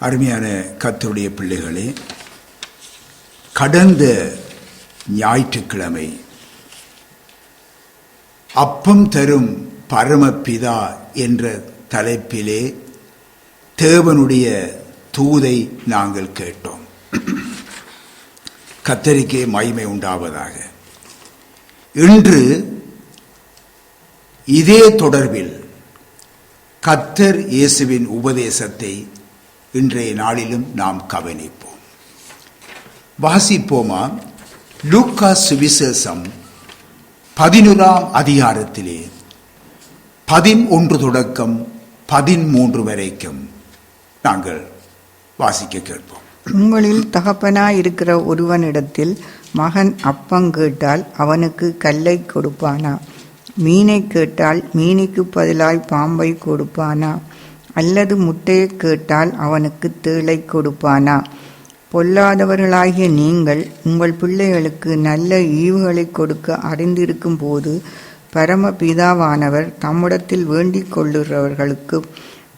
அருமையான கர்த்தருடைய பிள்ளைகளே, கடந்த ஞாயிற்றுக்கிழமை அப்பம் தரும் பரமபிதா என்ற தலைப்பிலே தேவனுடைய தூதை நாங்கள் கேட்டோம். கர்த்தருக்கே மகிமை உண்டாவதாக. இன்று இதே தொடர்பில் கர்த்தர் இயேசுவின் உபதேசத்தை இன்றைய நாளிலும் நாம் கவனிப்போம். வாசிப்போமா? லூக்கா சுவிசேஷம் 11ஆம் அதிகாரத்திலே 11 தொடக்கம் 13 வரைக்கும் நாங்கள் வாசிக்க கேட்போம். உங்களில் தகப்பனாய் இருக்கிற ஒருவனிடத்தில் மகன் அப்பம் கேட்டால் அவனுக்கு கல்லை கொடுப்பானா? மீனை கேட்டால் மீனுக்கு பதிலாய் பாம்பை கொடுப்பானா? அல்லது முட்டையை கேட்டால் அவனுக்கு தேளை கொடுப்பானா? பொல்லாதவர்களாகிய நீங்கள் உங்கள் பிள்ளைகளுக்கு நல்ல ஈவுகளை கொடுக்க அறிந்திருக்கும் போது பரமபிதாவானவர் தம்மிடத்தில் வேண்டிக் கொள்ளுகிறவர்களுக்கு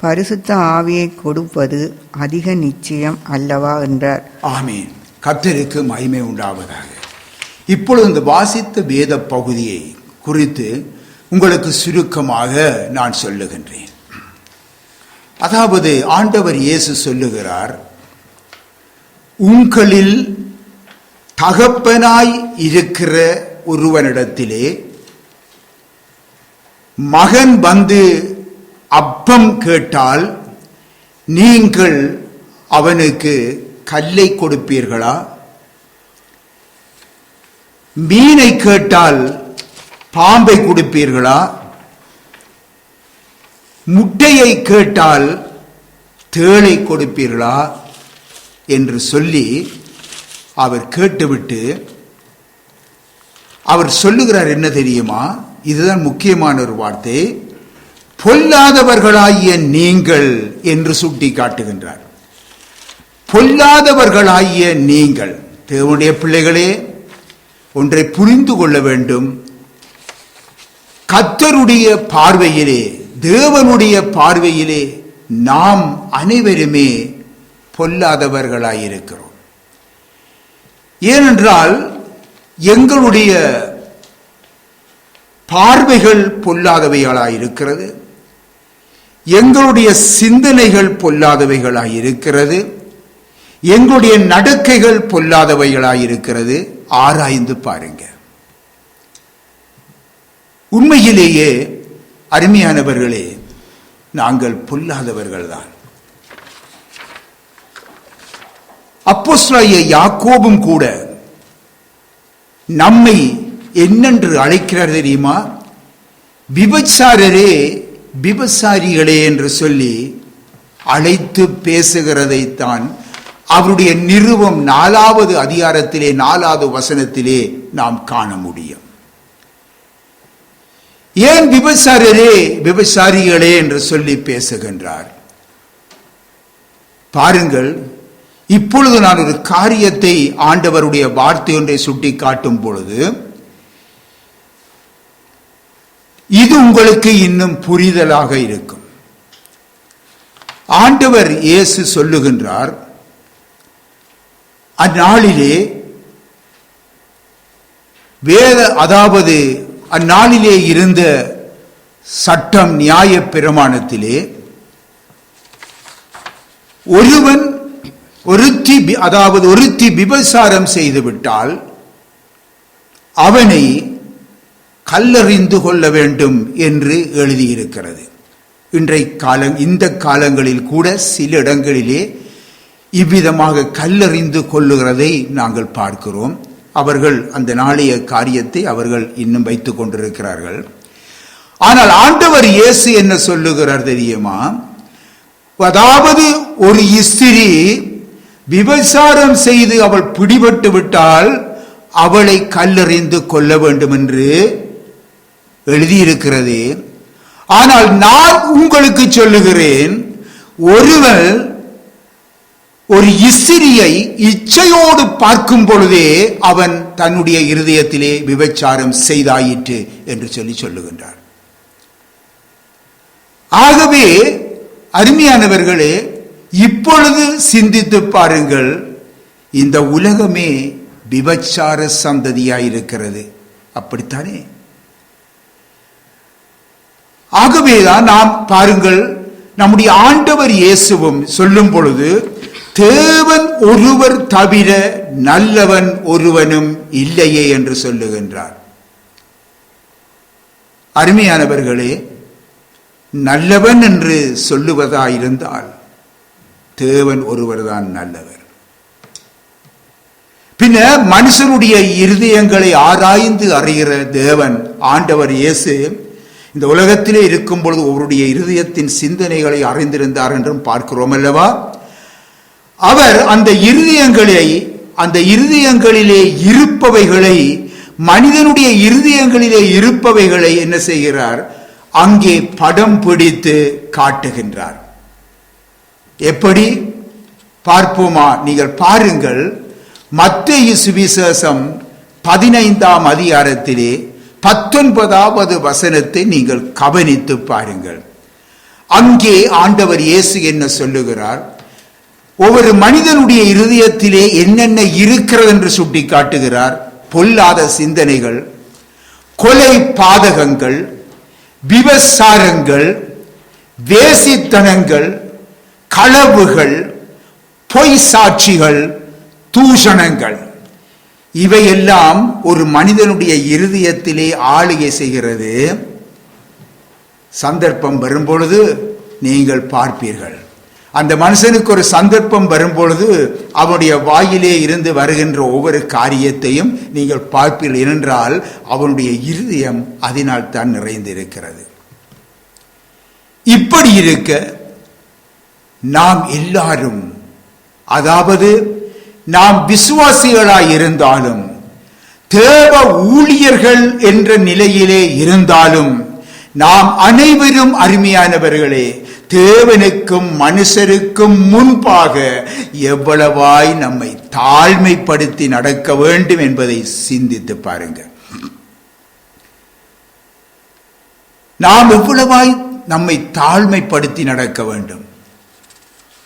பரிசுத்த ஆவியை கொடுப்பது அதிக நிச்சயம் அல்லவா என்றார். ஆமென். கர்த்தருக்கு மகிமை உண்டாவதாக. இப்பொழுது இந்த வாசித்த வேத பகுதியை குறித்து உங்களுக்கு சுருக்கமாக நான் சொல்லுகின்றேன். அதாவது ஆண்டவர் இயேசு சொல்லுகிறார், உங்களில் தகப்பனாய் இருக்கிற ஒருவனிடத்திலே மகன் வந்து அப்பம் கேட்டால் நீங்கள் அவனுக்கு கல்லை கொடுப்பீர்களா? மீனை கேட்டால் பாம்பை கொடுப்பீர்களா? முட்டையை கேட்டால் தேளை கொடுப்பீர்களா என்று சொல்லி அவர் கேட்டுவிட்டு அவர் சொல்லுகிறார் என்ன தெரியுமா? இதுதான் முக்கியமான ஒரு வார்த்தை. பொல்லாதவர்களாகிய நீங்கள் என்று சுட்டி காட்டுகின்றார். பொல்லாதவர்களாகிய நீங்கள். தேவனுடைய பிள்ளைகளே, ஒன்றை புரிந்து கொள்ள வேண்டும். கர்த்தருடைய பார்வையிலே, தேவனுடைய பார்வையிலே நாம் அனைவருமே பொல்லாதவர்களாயிருக்கிறோம். ஏனென்றால் எங்களுடைய பார்வைகள் பொல்லாதவைகளாயிருக்கிறது, எங்களுடைய சிந்தனைகள் பொல்லாதவைகளாயிருக்கிறது, எங்களுடைய நடக்கைகள் பொல்லாதவைகளாயிருக்கிறது. ஆராய்ந்து பாருங்க. உண்மையிலேயே அருமையானவர்களே, நாங்கள் பொல்லாதவர்கள்தான். அப்போஸ்தலனாகிய யாக்கோபும் கூட நம்மை என்னென்று அழைக்கிறார் தெரியுமா? விபச்சாரரே, விபச்சாரிகளே என்று சொல்லி அழைத்து பேசுகிறதைத்தான் அவருடைய நிருபம் 4வது அதிகாரத்திலே 4வது வசனத்திலே நாம் காண முடியும். ஏன் விபச்சாரரே, விபச்சாரிகளே என்று சொல்லி பேசுகின்றார்? பாருங்கள், இப்பொழுது நான் ஒரு காரியத்தை, ஆண்டவருடைய வார்த்தை ஒன்றை சுட்டி காட்டும் பொழுது இது உங்களுக்கு இன்னும் புரிதலாக இருக்கும். ஆண்டவர் இயேசு சொல்லுகின்றார், அந்நாளிலே அதாவது அந்நாளிலே இருந்த சட்டம், நியாய பிரமாணத்திலே ஒருத்தி விபச்சாரம் செய்துவிட்டால் அவனை கல்லறிந்து கொள்ள வேண்டும் என்று எழுதியிருக்கிறது. இந்த காலங்களில் கூட சில இடங்களிலே இவ்விதமாக கல்லறிந்து கொள்ளுகிறதை நாங்கள் பார்க்கிறோம். அவர்கள் அந்த நாளைய காரியத்தை அவர்கள் இன்னும் வைத்துக் கொண்டிருக்கிறார்கள். ஆனால் ஆண்டவர் இயேசு என்ன சொல்லுகிறார் தெரியுமா? அதாவது ஒரு ஸ்திரீ விபச்சாரம் செய்து அவள் பிடிபட்டு விட்டால் அவளை கல்லறிந்து கொள்ள வேண்டும் என்று எழுதியிருக்கிறது. ஆனால் நான் உங்களுக்கு சொல்லுகிறேன், ஒருவன் ஒரு ஸ்திரியை இச்சையோடு பார்க்கும் பொழுதே அவன் தன்னுடைய இருதயத்திலே விபச்சாரம் செய்தாயிற்று என்று சொல்லுகின்றார். ஆகவே அருமையானவர்களே, இப்பொழுது சிந்தித்து பாருங்கள், இந்த உலகமே விபச்சார சந்ததியாயிருக்கிறது. அப்படித்தானே? ஆகவேதான் நாம் பாருங்கள், நம்முடைய ஆண்டவர் இயேசுவும் சொல்லும் பொழுது தேவன் ஒருவர் தவிர நல்லவன் ஒருவனும் இல்லையே என்று சொல்லுகின்றார். அருமையானவர்களே, நல்லவன் என்று சொல்லுவதாயிருந்தால் தேவன் ஒருவர் தான் நல்லவர். பின்ன மனுஷனுடைய இருதயங்களை ஆராய்ந்து அறிகிற தேவன் ஆண்டவர் இயேசு இந்த உலகத்திலே இருக்கும் பொழுது அவருடைய இருதயத்தின் சிந்தனைகளை அறிந்திருந்தார் என்றும் பார்க்கிறோம் அல்லவா? அவர் அந்த இருதயங்களிலே இருப்பவைகளை, மனிதனுடைய இருதயங்களிலே இருப்பவைகளை என்ன செய்கிறார்? அங்கே படம் பிடித்து காட்டுகின்றார். எப்படி பார்ப்போமா? நீங்கள் பாருங்கள், மத்தேயு சுவிசேஷம் 15ஆம் அதிகாரத்திலே 19வது வசனத்தை நீங்கள் கவனித்து பாருங்கள். அங்கே ஆண்டவர் இயேசு என்ன சொல்லுகிறார்? ஒவ்வொரு மனிதனுடைய இருதயத்திலே என்னென்ன இருக்கிறது என்று சுட்டி காட்டுகிறார். பொல்லாத சிந்தனைகள், கொலை பாதகங்கள், விபசாரங்கள், வேசித்தனங்கள், களவுகள், பொய் சாட்சிகள், தூஷணங்கள், இவையெல்லாம் ஒரு மனிதனுடைய இருதயத்திலே ஆளுகை செய்கிறது. சந்தர்ப்பம் வரும்பொழுது நீங்கள் பார்ப்பீர்கள், அந்த மனுஷனுக்கு ஒரு சந்தர்ப்பம் வரும்பொழுது அவனுடைய வாயிலே இருந்து வருகின்ற ஒவ்வொரு காரியத்தையும் நீங்கள் பார்ப்பீர்கள். ஏனென்றால் அவனுடைய இருதயம் அதனால் தான் நிறைந்திருக்கிறது. இப்படி இருக்க நாம் எல்லாரும், அதாவது நாம் விசுவாசிகளாய் இருந்தாலும், தேவ ஊழியர்கள் என்ற நிலையிலே இருந்தாலும், நாம் அனைவரும் அருமையானவர்களே, தேவனுக்கும் மனுஷருக்கும் முன்பாக எவ்வளவாய் நம்மை தாழ்மைப்படுத்தி நடக்க வேண்டும் என்பதை சிந்தித்து பாருங்க. நாம் எவ்வளவாய் நம்மை தாழ்மைப்படுத்தி நடக்க வேண்டும்.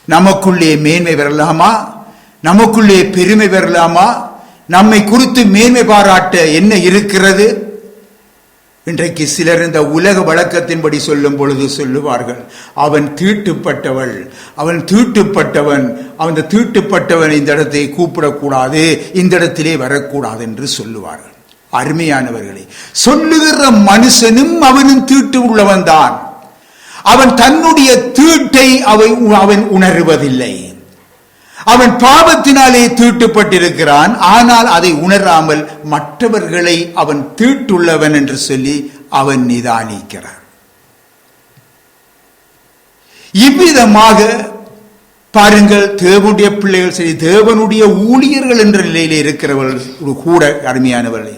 நமக்குள்ளே மேன்மை வரலாமா? நமக்குள்ளே பெருமை வரலாமா? நம்மை குறித்து மேன்மை பாராட்ட என்ன இருக்கிறது? இன்றைக்கு சிலர் இந்த உலக வழக்கத்தின்படி சொல்லும் பொழுது சொல்லுவார்கள், அவன் தீட்டுப்பட்டவள், அவன் தீட்டுப்பட்டவன், அவன் தீட்டுப்பட்டவன் இந்த இடத்தை கூப்பிடக்கூடாது, இந்த இடத்திலே வரக்கூடாது என்று சொல்லுவார்கள். அருமையானவர்களே, சொல்லுகிற மனுஷனும் அவனும் தீட்டு உள்ளவன் தான். அவன் தன்னுடைய தீட்டை அவன் உணர்வதில்லை. அவன் பாவத்தினாலே தீட்டுப்பட்டிருக்கிறான். ஆனால் அதை உணராமல் மற்றவர்களை அவன் தீட்டுள்ளவன் என்று சொல்லி அவன் நிதானிக்கிறான். இவ்விதமாக பாருங்கள், தேவனுடைய பிள்ளைகள் சரி, தேவனுடைய ஊழியர்கள் என்ற நிலையிலே இருக்கிறவர்கள் கூட அருமையானவர்களே,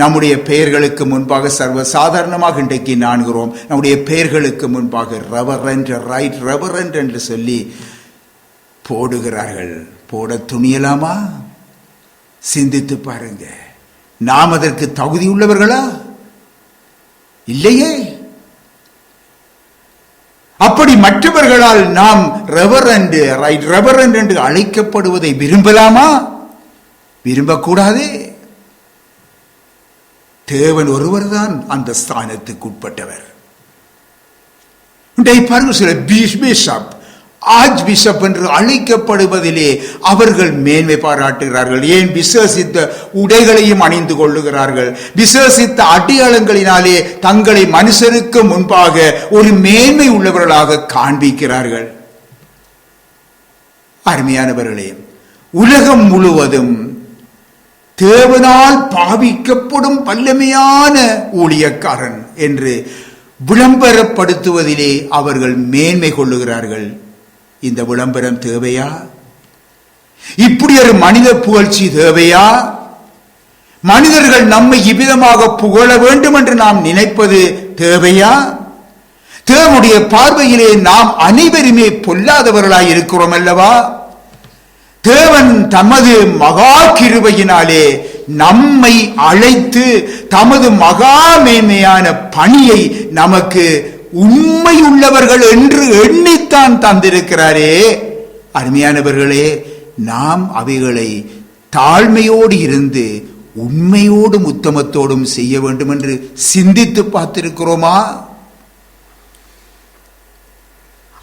நம்முடைய பெயர்களுக்கு முன்பாக சர்வசாதாரணமாக இன்றைக்கு நான்கிறோம். நம்முடைய பெயர்களுக்கு முன்பாக ரெவரண்ட், ரைட் ரெவரண்ட் என்று சொல்லி போடுகிறார்கள். போட துணியலாமா? சிந்தித்து பாருங்க. நாம் அதற்கு தகுதி உள்ளவர்களா? இல்லையே. அப்படி மற்றவர்களால் நாம் ரெவரண்ட், ரைட் ரெவரண்ட் என்று அழைக்கப்படுவதை விரும்பலாமா? விரும்பக்கூடாது. தேவன் ஒருவர் தான் அந்த ஸ்தானத்துக்கு உட்பட்டவர். பாருங்க, சில பிஷப், ஆர்ச் பிஷப் என்று அழைக்கப்படுவதிலே அவர்கள் மேன்மை பாராட்டுகிறார்கள். ஏன்? விசேஷித்த உடைகளையும் அணிந்து கொள்ளுகிறார்கள். விசேஷித்த அடையாளங்களினாலே தங்களை மனுஷருக்கு முன்பாக ஒரு மேன்மை உள்ளவர்களாக காண்பிக்கிறார்கள். அருமையானவர்களே, உலகம் முழுவதும் தேவனால் பாவிக்கப்படும் வல்லமையான ஊழியக்காரன் என்று விளம்பரப்படுத்துவதிலே அவர்கள் மேன்மை கொள்ளுகிறார்கள். இந்த விளம்பரம் தேவையா? இப்படி ஒரு மனித புகழ்ச்சி தேவையா? மனிதர்கள் நம்மை இவ்விதமாக புகழ வேண்டும் என்று நாம் நினைப்பது தேவையா? தேவனுடைய பார்வையிலே நாம் அனைவருமே பொல்லாதவர்களாய் இருக்கிறோம் அல்லவா? தேவன் தமது மகா கிருபையினாலே நம்மை அழைத்து தமது மகா மேன்மையான பணியை நமக்கு உண்மை உள்ளவர்கள் என்று எண்ணித்தான் தந்திருக்கிறாரே. அருமையானவர்களே, நாம் அவைகளை தாழ்மையோடு இருந்து உண்மையோடும் உத்தமத்தோடும் செய்ய வேண்டும் என்று சிந்தித்து பார்த்திருக்கிறோமா?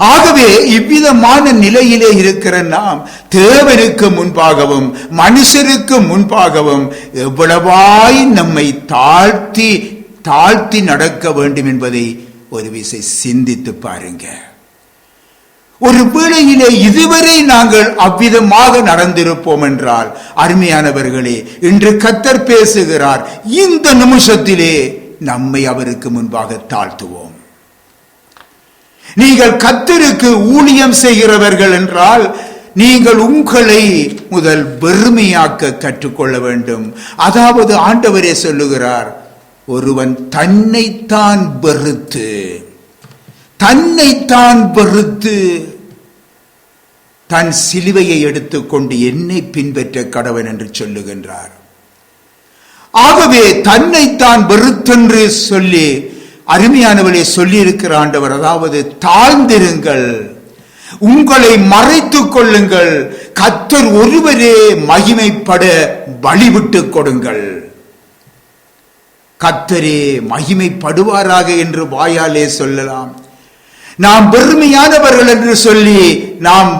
ஆகவே இவ்விதமான நிலையிலே இருக்கிற நாம் தேவனுக்கு முன்பாகவும் மனுஷருக்கு முன்பாகவும் எவ்வளவாய் நம்மை தாழ்த்தி நடக்க வேண்டும் என்பதை ஒரு விசை சிந்தித்து பாருங்க. ஒரு வேளையிலே இதுவரை நாங்கள் அவ்விதமாக நடந்திருப்போம் என்றால், அருமையானவர்களே, இன்று கர்த்தர் பேசுகிறார். இந்த நிமிஷத்திலே நம்மை அவருக்கு முன்பாக தாழ்த்துவோம். நீங்கள் கர்த்தருக்கு ஊழியம் செய்கிறவர்கள் என்றால் நீங்கள் உங்களை முதல் வெறுமையாக்க கற்றுக்கொள்ள வேண்டும். அதாவது ஆண்டவரே சொல்லுகிறார், ஒருவன் தன்னைத்தான் வெறுத்து தன் சிலுவையை எடுத்துக்கொண்டு என்னை பின்பற்ற கடவன் என்று சொல்லுகின்றார். ஆகவே தன்னைத்தான் வெறுத்தென்று சொல்லி அருமையானவளை சொல்லி இருக்கிற ஆண்டவர், அதாவது தாழ்ந்திருங்கள், உங்களை மறைத்துக் கொள்ளுங்கள், கர்த்தர் ஒருவரே மகிமைப்பட வழிவிட்டு கொடுங்கள். கர்த்தரே மகிமைப்படுவாராக என்று வாயாலே சொல்லலாம். நாம் பெருமையானவர்கள் என்று சொல்லி நாம்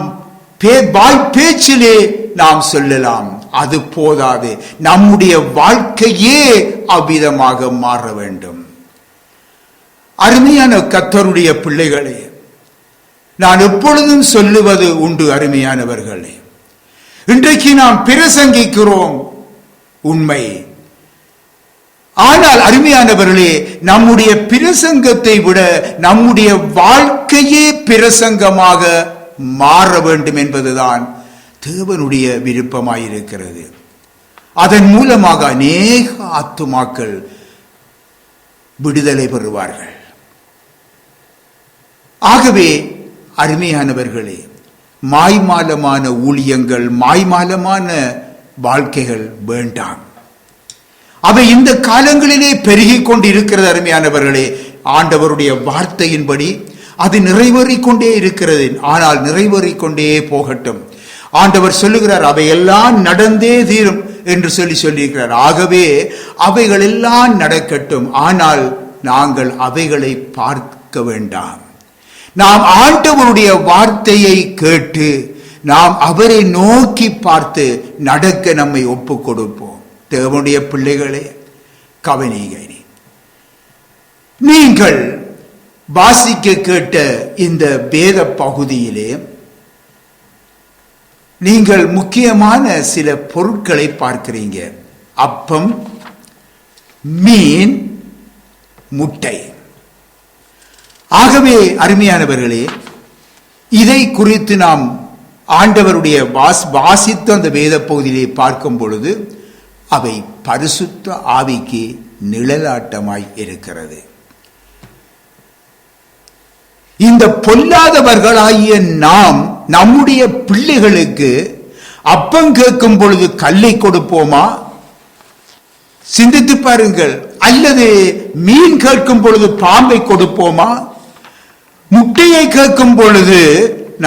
வாய் பேச்சிலே நாம் சொல்லலாம். அது போதாது, நம்முடைய வாழ்க்கையே அவ்விதமாக மாற வேண்டும். அருமையான கர்த்தருடைய பிள்ளைகளே, நான் எப்பொழுதும் சொல்லுவது உண்டு, அருமையானவர்களே, இன்றைக்கு நாம் பிரசங்கிக்கிறோம் உண்மை. ஆனால் அருமையானவர்களே, நம்முடைய பிரசங்கத்தை விட நம்முடைய வாழ்க்கையே பிரசங்கமாக மாற வேண்டும் என்பதுதான் தேவனுடைய விருப்பமாயிருக்கிறது. அதன் மூலமாக அநேக ஆத்துமாக்கள் விடுதலை பெறுவார்கள். ஆகவே அருமையானவர்களே, மாய்மாலமான ஊழியங்கள், மாய்மாலமான வாழ்க்கைகள் வேண்டாம். அவை இந்த காலங்களிலே பெருகிக் கொண்டு இருக்கிறது. அருமையானவர்களே, ஆண்டவருடைய வார்த்தையின்படி அது நிறைவேறிக்கொண்டே இருக்கிறது. ஆனால் நிறைவேறிக்கொண்டே போகட்டும். ஆண்டவர் சொல்லுகிறார், அவையெல்லாம் நடந்தே தீரும் என்று சொல்லியிருக்கிறார். ஆகவே அவைகள் எல்லாம் நடக்கட்டும். ஆனால் நாங்கள் அவைகளை பார்க்க வேண்டாம். நாம் ஆண்டவருடைய வார்த்தையை கேட்டு நாம் அவரை நோக்கி பார்த்து நடக்க நம்மை ஒப்புக் கொடுப்போம். தேவனுடைய பிள்ளைகளே, கவனிங்க. நீங்கள் வாசிக்க கேட்ட இந்த வேத பகுதியிலே நீங்கள் முக்கியமான சில பொருட்களை பார்க்கிறீங்க. அப்பம், மீன், முட்டை. ஆகவே அருமையானவர்களே, இதை குறித்து நாம் ஆண்டவருடைய வாசித்த அந்த வேத பகுதியிலே பார்க்கும் பொழுது அவை பரிசுத்த ஆவிக்கு நிழலாட்டமாய் இருக்கிறது. இந்த பொல்லாதவர்களாகிய நாம் நம்முடைய பிள்ளைகளுக்கு அப்பம் கேட்கும் பொழுது கல்லை கொடுப்போமா? சிந்தித்து பாருங்கள். அல்லது மீன் கேட்கும் பொழுது பாம்பை கொடுப்போமா? முட்டையை கேட்கும் பொழுது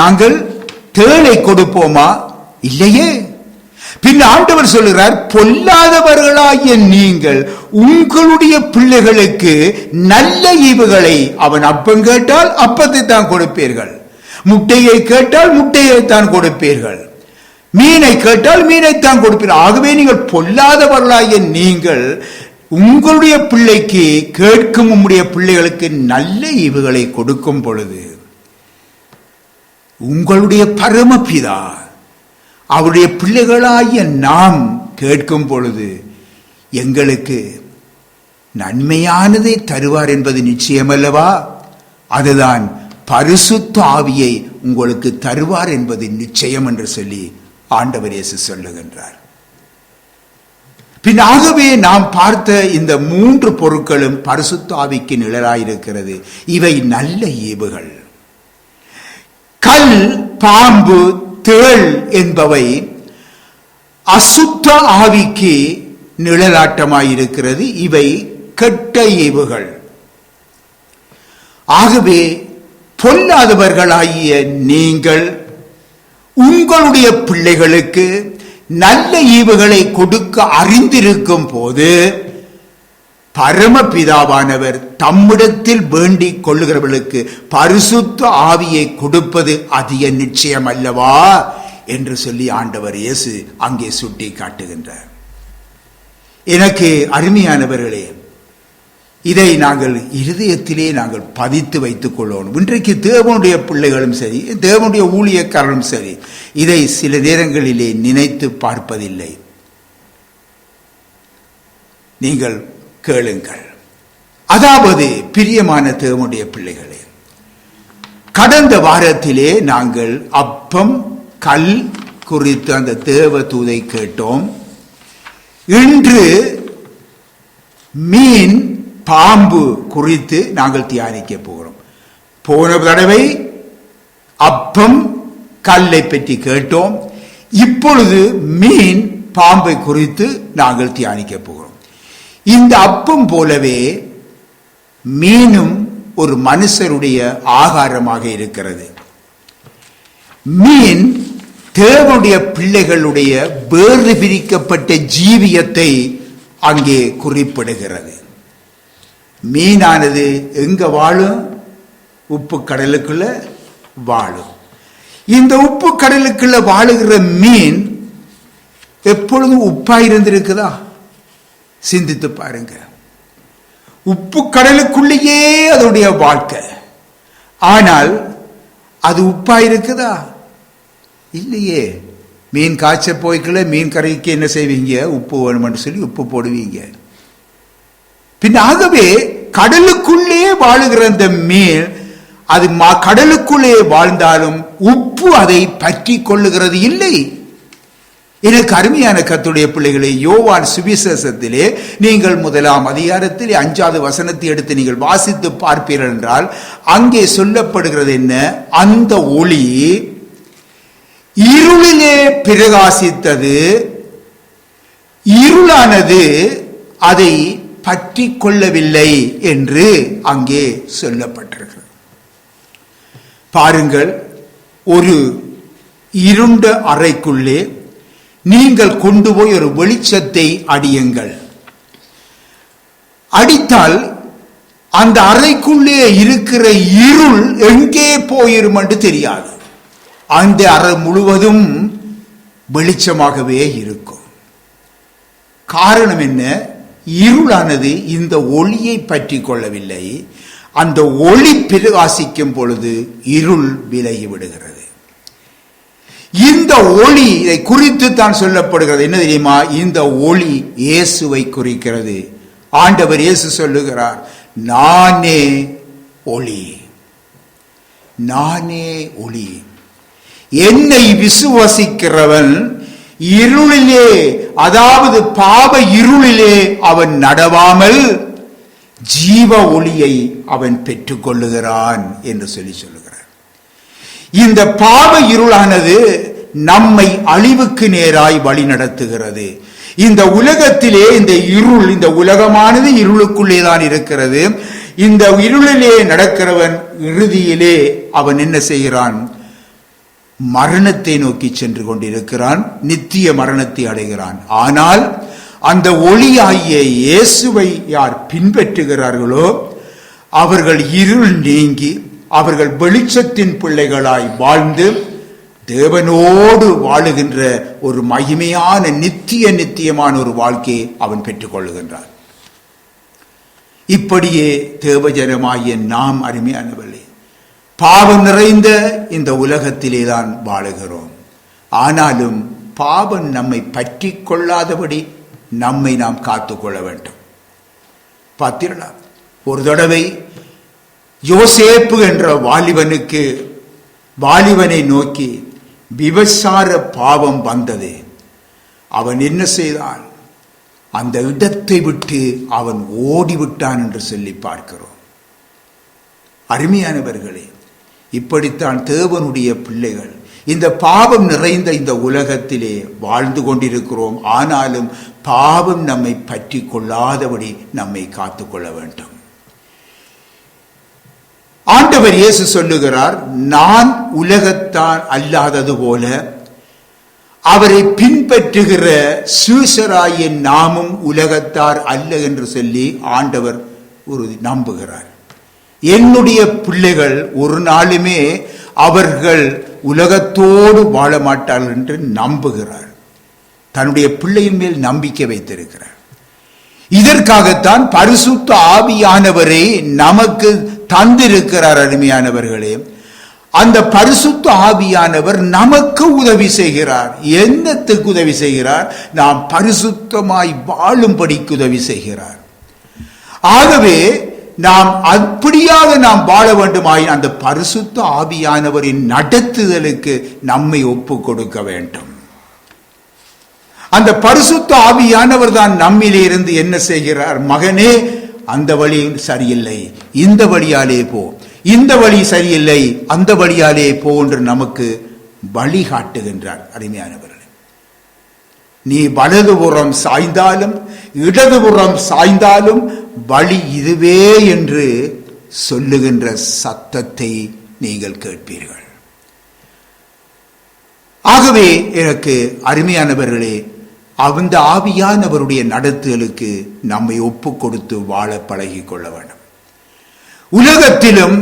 நாங்கள் தேளை கொடுப்போமா? இல்லையே. பின் ஆண்டவர் சொல்லுகிறார், பொல்லாதவர்களாகிய நீங்கள் உங்களுடைய பிள்ளைகளுக்கு நல்ல ஈவுகளை, அவன் அப்பம் கேட்டால் அப்பத்தை தான் கொடுப்பீர்கள், முட்டையை கேட்டால் முட்டையை தான் கொடுப்பீர்கள், மீனை கேட்டால் மீனைத்தான் கொடுப்பீர்கள். ஆகவே நீங்கள் பொல்லாதவர்களாகிய நீங்கள் உங்களுடைய பிள்ளைக்கு கேட்கும் உங்களுடைய பிள்ளைகளுக்கு நல்ல ஈவுகளை கொடுக்கும் பொழுது உங்களுடைய பரமபிதா அவருடைய பிள்ளைகளாகிய நாம் கேட்கும் பொழுது எங்களுக்கு நன்மையானதை தருவார் என்பது நிச்சயமல்லவா? அதுதான் பரிசுத்த ஆவியை உங்களுக்கு தருவார் என்பது நிச்சயம் என்று சொல்லி ஆண்டவர் இயேசு சொல்லுகின்றார். பின்னாகவே நாம் பார்த்த இந்த 3 பொருட்களும் பரிசுத்த ஆவிக்கு நிழலாயிருக்கிறது. இவை நல்ல ஈவுகள். கல், பாம்பு, தேள் என்பவை அசுத்த ஆவிக்கு நிழலாட்டமாயிருக்கிறது. இவை கெட்ட ஈவுகள். ஆகவே பொல்லாதவர்களாகிய நீங்கள் உங்களுடைய பிள்ளைகளுக்கு நல்ல ஈவுகளை கொடுக்க அறிந்திருக்கும் போது பரமபிதாவானவர் தம்மிடத்தில் வேண்டிக் கொள்ளுகிறவர்களுக்கு பரிசுத்த ஆவியை கொடுப்பது அதிக நிச்சயம் அல்லவா என்று சொல்லி ஆண்டவர் இயேசு அங்கே சுட்டி காட்டுகின்றார். எனக்கு அருமையானவர்களே, இதை நாங்கள் இருதயத்திலே நாங்கள் பதித்து வைத்துக் கொள்ளணும். இன்றைக்கு தேவனுடைய பிள்ளைகளும் சரி, தேவனுடைய ஊழியக்காரரும் சரி, இதை சில நேரங்களிலே நினைத்து பார்ப்பதில்லை. நீங்கள் கேளுங்கள். அதாவது பிரியமான தேவனுடைய பிள்ளைகளே, கடந்த வாரத்திலே நாங்கள் அப்பம் கல் குறித்து அந்த தேவ தூதை கேட்டோம். இன்று மீன் பாம்பு குறித்து நாங்கள் தியானிக்க போகிறோம். போன தடவை அப்பம் கல்லை பற்றி கேட்டோம். இப்பொழுது மீன் பாம்பை குறித்து நாங்கள் தியானிக்க போகிறோம். இந்த அப்பம் போலவே மீனும் ஒரு மனுஷருடைய ஆகாரமாக இருக்கிறது. மீன் தேவனுடைய பிள்ளைகளுடைய வேறு பிரிக்கப்பட்ட ஜீவியத்தை அங்கே குறிப்பிடுகிறது. மீனானது எங்க வாழும்? உப்பு கடலுக்குள்ள வாழும். இந்த உப்பு கடலுக்குள்ள வாழுகிற மீன் எப்பொழுதும் உப்பாயிருந்திருக்குதா? சிந்தித்து பாருங்க. உப்பு கடலுக்குள்ளேயே அதனுடைய வாழ்க்கை. ஆனால் அது உப்பாயிருக்குதா? இல்லையே. மீன் காய்ச்ச போய்க்குள்ள மீன் கரைக்கு என்ன செய்வீங்க? உப்பு வேணும்னு சொல்லி உப்பு போடுவீங்க. பின் ஆகவே கடலுக்குள்ளே வாழுகிற அந்த மீன் அது கடலுக்குள்ளே வாழ்ந்தாலும் உப்பு அதை பற்றி கொள்ளுகிறது இல்லை. எனக்கு அருமையான கர்த்தருடைய பிள்ளைகளை, யோவான் சுவிசேஷத்திலே நீங்கள் 1ஆம் அதிகாரத்திலே 5வது வசனத்தை எடுத்து நீங்கள் வாசித்து பார்ப்பீர்கள் என்றால் அங்கே சொல்லப்படுகிறது என்ன? அந்த ஒளி இருளிலே பிரகாசித்தது, இருளானது அதை பற்றி கொள்ளவில்லை என்று அங்கே சொல்லப்பட்டிருக்கிறது. பாருங்கள், ஒரு இருண்ட அறைக்குள்ளே நீங்கள் கொண்டு போய் ஒரு வெளிச்சத்தை அடியுங்கள். அடித்தால் அந்த அறைக்குள்ளே இருக்கிற இருள் எங்கே போயிரும் என்று தெரியாது. அந்த அறை முழுவதும் வெளிச்சமாகவே இருக்கும். காரணம் என்ன? இருளானது இந்த ஒளியை பற்றி கொள்ளவில்லை. அந்த ஒளி பிரகாசிக்கும் பொழுது இருள் விலகி விடுகிறது. இந்த ஒளி இதை குறித்து தான் சொல்லப்படுகிறது. என்ன தெரியுமா? இந்த ஒளி இயேசுவை குறிக்கிறது. ஆண்டவர் இயேசு சொல்லுகிறார், நானே ஒளி, நானே ஒளி. என்னை விசுவாசிக்கிறவன் இருளிலே, அதாவது பாவ இருளிலே அவன் நடவாமல் ஜீவ ஒளியை அவன் பெற்றுக் கொள்ளுகிறான் என்று சொல்லுகிறார். இந்த பாவ இருளானது நம்மை அழிவுக்கு நேராய் வழி நடத்துகிறது. இந்த உலகத்திலே இந்த இருள், இந்த உலகமானது இருளுக்குள்ளே தான் இருக்கிறது. இந்த இருளிலே நடக்கிறவன் இறுதியிலே அவன் என்ன செய்கிறான்? மரணத்தை நோக்கி சென்று கொண்டிருக்கிறான், நித்திய மரணத்தை அடைகிறான். ஆனால் அந்த ஒளியாகிய இயேசுவை யார் பின்பற்றுகிறார்களோ அவர்கள் இருள் நீங்கி அவர்கள் வெளிச்சத்தின் பிள்ளைகளாய் வாழ்ந்து தேவனோடு வாழுகின்ற ஒரு மகிமையான நித்தியமான ஒரு வாழ்க்கையை அவன் பெற்றுக் கொள்ளுகின்றான். இப்படியே தேவஜனமாகிய நாம் அருமையானவர்களே, பாவம் நிறைந்த இந்த உலகத்திலே தான் வாழுகிறோம். ஆனாலும் பாவம் நம்மை பற்றி கொள்ளாதபடி நம்மை நாம் காத்துக்கொள்ள வேண்டும். பார்த்தீர்களா? ஒரு தடவை யோசேப்பு என்ற வாலிபனை நோக்கி விபசார பாவம் வந்தது. அவன் என்ன செய்தான்? அந்த இடத்தை விட்டு அவன் ஓடிவிட்டான் என்று சொல்லி பார்க்கிறோம். அருமையானவர்களே, இப்படித்தான் தேவனுடைய பிள்ளைகள் இந்த பாவம் நிறைந்த இந்த உலகத்திலே வாழ்ந்து கொண்டிருக்கிறோம். ஆனாலும் பாவம் நம்மை பற்றி கொள்ளாதபடி நம்மை காத்துக்கொள்ள வேண்டும். ஆண்டவர் இயேசு சொல்லுகிறார், நான் உலகத்தான் அல்லாதது போல அவரை பின்பற்றுகிற சீஷராகிய நாமும் உலகத்தார் அல்ல என்று சொல்லி ஆண்டவர் நம்புகிறார். என்னுடைய பிள்ளைகள் ஒரு நாளுமே அவர்கள் உலகத்தோடு வாழ மாட்டார்கள் என்று நம்புகிறார். தன்னுடைய பிள்ளையின் மேல் நம்பிக்கை வைத்திருக்கிறார். இதற்காகத்தான் பரிசுத்த ஆவியானவரை நமக்கு தந்திருக்கிறார். அருமையானவர்களே, அந்த பரிசுத்த ஆவியானவர் நமக்கு உதவி செய்கிறார். என்னத்துக்கு உதவி செய்கிறார்? நாம் பரிசுத்தமாய் வாழும்படிக்கு உதவி செய்கிறார். ஆகவே நாம் அப்படியாக நாம் வாழ வேண்டுமாயின் அந்த பரிசுத்த ஆவியானவரின் நடத்துதலுக்கு நம்மை ஒப்பு கொடுக்க வேண்டும். அந்த பரிசுத்த ஆவியானவர் தான் நம்மிலே இருந்து என்ன செய்கிறார்? மகனே, அந்த வழி சரியில்லை, இந்த வழியாலே போ, இந்த வழி சரியில்லை, அந்த வழியாலே போ என்று நமக்கு வழி காட்டுகின்றார். அருமையானவர்களே, நீ வலதுபுறம் சாய்ந்தாலும் இடதுபுறம் சாய்ந்தாலும் வழி இதுவே என்று சொல்லுகின்ற சத்தத்தை நீங்கள் கேட்பீர்கள். ஆகவே எனக்கு அருமையானவர்களே, அந்த ஆவியானவருடைய நடத்துதலுக்கு நம்மை ஒப்பு கொடுத்து வாழ பழகிக் கொள்ள வேண்டும். உலகத்திலும்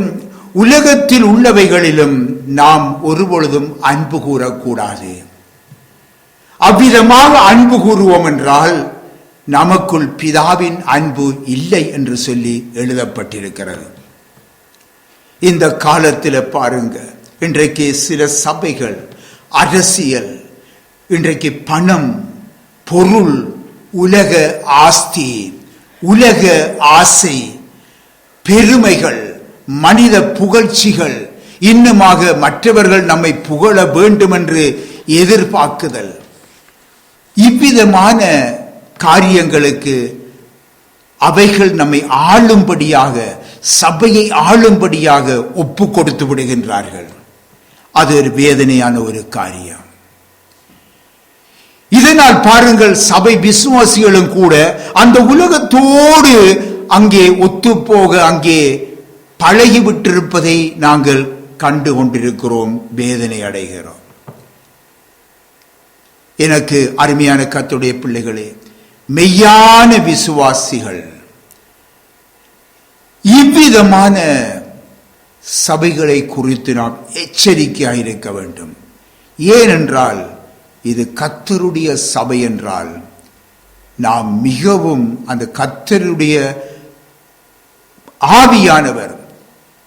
உலகத்தில் உள்ளவைகளிலும் நாம் ஒருபொழுதும் அன்பு கூறக்கூடாது. அவ்விதமாக அன்பு கூறுவோம் என்றால் நமக்குள் பிதாவின் அன்பு இல்லை என்று சொல்லி எழுதப்பட்டிருக்கிறது. இந்த காலத்தில் பாருங்க, இன்றைக்கு சில சபைகள், அரசியல், இன்றைக்கு பணம், பொருள், உலக ஆஸ்தி, உலக ஆசை, பெருமைகள், மனித புகழ்ச்சிகள், இன்னுமாக மற்றவர்கள் நம்மை புகழ வேண்டும் என்று எதிர்பார்க்குதல், இவ்விதமான காரியங்களுக்கு அவைகள் நம்மை ஆளும்படியாக, சபையை ஆளும்படியாக ஒப்பு கொடுத்து விடுகின்றார்கள். அது ஒரு வேதனையான ஒரு காரியம். இதனால் பாருங்கள், சபை விசுவாசிகளும் கூட அந்த உலகத்தோடு அங்கே ஒத்துப்போக அங்கே பழகிவிட்டிருப்பதை நாங்கள் கண்டு கொண்டிருக்கிறோம், வேதனை அடைகிறோம். எனக்கு அருமையான கர்த்தருடைய பிள்ளைகளே, மெய்யான விசுவாசிகள் இவ்விதமான சபைகளை குறித்து நாம் எச்சரிக்கையாக இருக்க வேண்டும். ஏனென்றால் இது கர்த்தருடைய சபை என்றால் நாம் மிகவும் அந்த கர்த்தருடைய ஆவியானவர்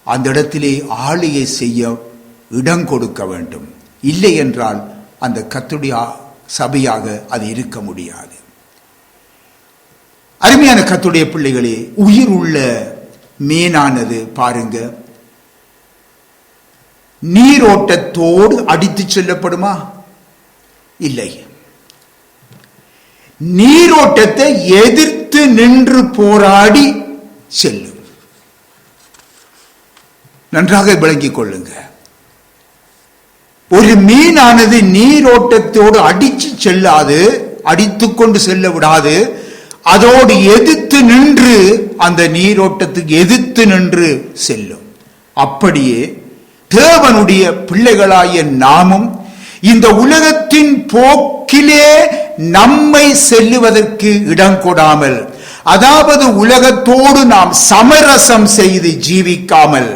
அந்த இடத்திலே ஆளுகை செய்ய இடம் கொடுக்க வேண்டும். இல்லை என்றால் அந்த கர்த்தருடைய சபையாக அது இருக்க முடியாது. அருமையான கர்த்தருடைய பிள்ளைகளே, உயிர் உள்ள மீனானது பாருங்க, நீரோட்டத்தோடு அடித்து செல்லப்படுமா? இல்லை. நீரோட்டத்தை எதிர்த்து நின்று போராடி செல்லும். நன்றாக விளங்கிக் கொள்ளுங்க. ஒரு மீனானது நீரோட்டத்தோடு அடிச்சு செல்லாது, அடித்துக்கொண்டு செல்ல விடாது, அதோடு எதிர்த்து நின்று அந்த நீரோட்டத்துக்கு எதிர்த்து நின்று செல்லும். அப்படியே தேவனுடைய பிள்ளைகளாகிய நாமும் இந்த உலகத்தின் போக்கிலே நம்மை செல்லுவதற்கு இடம் கொடாமல், அதாவது உலகத்தோடு நாம் சமரசம் செய்து ஜீவிக்காமல்,